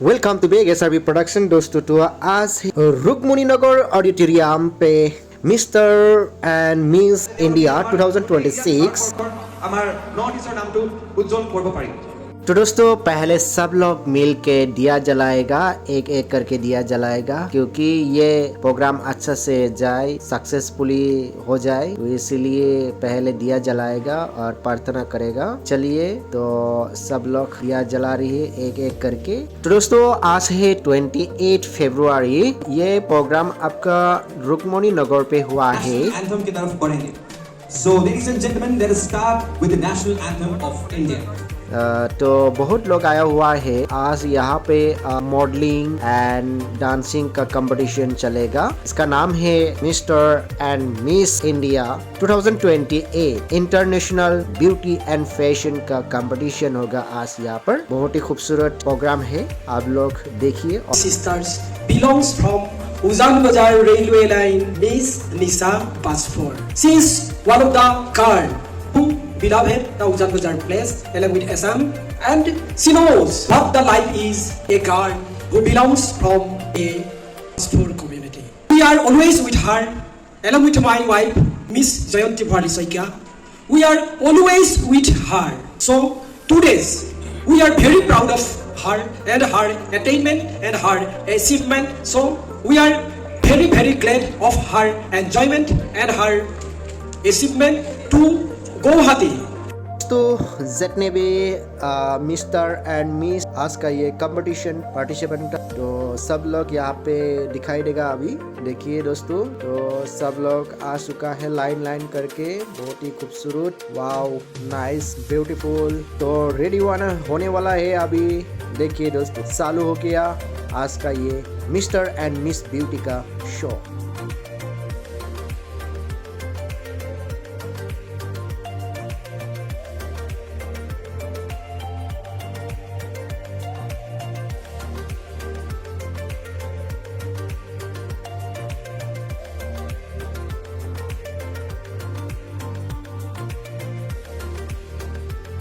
Welcome to Baig SRB production. दोस्तों तो आज रुक्मणी नगर ऑडिटोरियम पे मिस्टर एंड मिस इंडिया 2026 আমাৰ নৰ্থ ইষ্টৰ নামটো উজ্জ্বল কৰিব পাৰিম। तो दोस्तों पहले सब लोग मिल के दिया जलाएगा, एक एक करके दिया जलाएगा, क्योंकि ये प्रोग्राम अच्छा से जाए, सक्सेसफुली हो जाए, तो इसीलिए पहले दिया जलाएगा और प्रार्थना करेगा। चलिए तो सब लोग दिया जला रही है एक एक करके। तो दोस्तों आज है 28 फरवरी। ये प्रोग्राम आपका रुक्मणी नगर पे हुआ है। एंथम की तरफ बढ़ेंगे। So ladies and gentlemen, let us start with the national anthem of India. तो बहुत लोग आया हुआ है। आज यहाँ पे मॉडलिंग एंड डांसिंग का कंपटीशन चलेगा। इसका नाम है mister and miss India 2028 international beauty and fashion का कंपटीशन होगा आज यहाँ पर। बहुत ही खूबसूरत प्रोग्राम है, आप लोग देखिए। Sisters belongs from Ujjan Bazar railway line, Miss Nisa Passport. She is one of the girl who beloved the Ujjan Bazar place along with Assam, and she knows what the life is a girl who belongs from a Passport community. We are always with her along with my wife Miss Jayanti Bharti Soikia. We are always with her. So today we are very proud of her and her attainment and her achievement. So we are very glad of her enjoyment and her achievement to Guwahati. तो जितने भी mister and miss आज का ये competition participant, तो सब लोग यहाँ पे दिखाई देगा। अभी देखिए दोस्तों, तो सब लोग आ चुका है लाइन लाइन करके। बहुत ही खूबसूरत, वाओ, नाइस, ब्यूटीफुल। तो रेडी होने वाला है अभी। देखिए दोस्तों, चालू हो गया आज का ये मिस्टर एंड मिस ब्यूटी का show.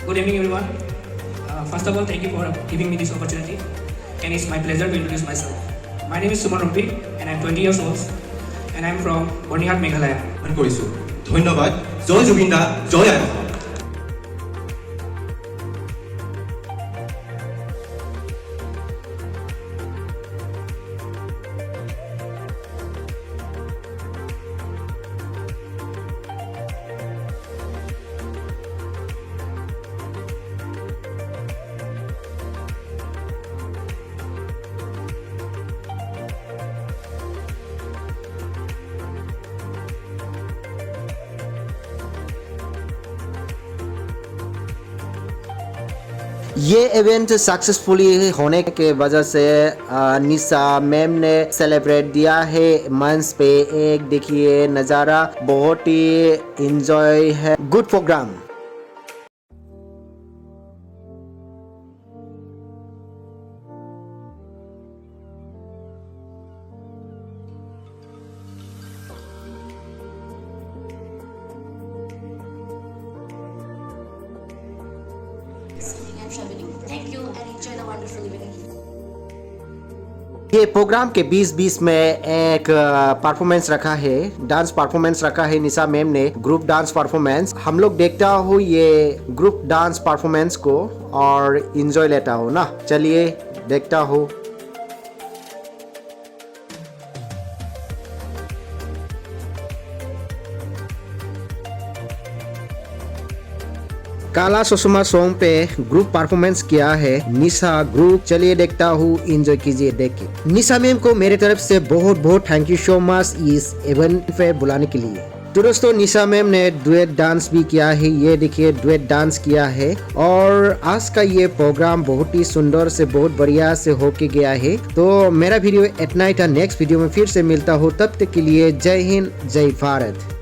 Good evening, everyone. First of all, thank you for giving me this opportunity, and it's my pleasure to introduce myself. My name is Suman Rumpi, and I'm 20 years old, and I'm from Bonihat, Meghalaya. ধন্যবাদ। জয় জুবিন দা, জয় I. ये event successfully होने के वजह से निशा ma'am ने celebrate दिया है मंच पे। एक देखिए नज़ारा, बहुत ही इंजॉय है। Good program. Thank you and enjoy the wonderful evening. ये प्रोग्राम के बीच में एक परफॉर्मेंस रखा है, डांस परफॉर्मेंस रखा है निशा मैम ने, ग्रुप डांस परफॉर्मेंस। हम लोग देखता हूँ ये ग्रुप डांस परफॉर्मेंस को और इंजॉय लेता हूँ ना। चलिए देखता हूँ। काला सुषमा सॉन्ग पे ग्रुप परफॉर्मेंस किया है निशा ग्रुप। चलिए देखता हूँ, एंजॉय कीजिए। देखिए निशा मैम को मेरे तरफ से बहुत बहुत थैंक यू सो मच इस इवेंट पे बुलाने के लिए। तो दोस्तों निशा मैम ने डुएट डांस भी किया है। ये देखिए डुएट डांस किया है। और आज का ये प्रोग्राम बहुत ही सुंदर से, बहुत बढ़िया से होके गया है। तो मेरा वीडियो इतना ही था। नेक्स्ट वीडियो में फिर से मिलता हूँ, तब तक के लिए जय हिंद, जय भारत।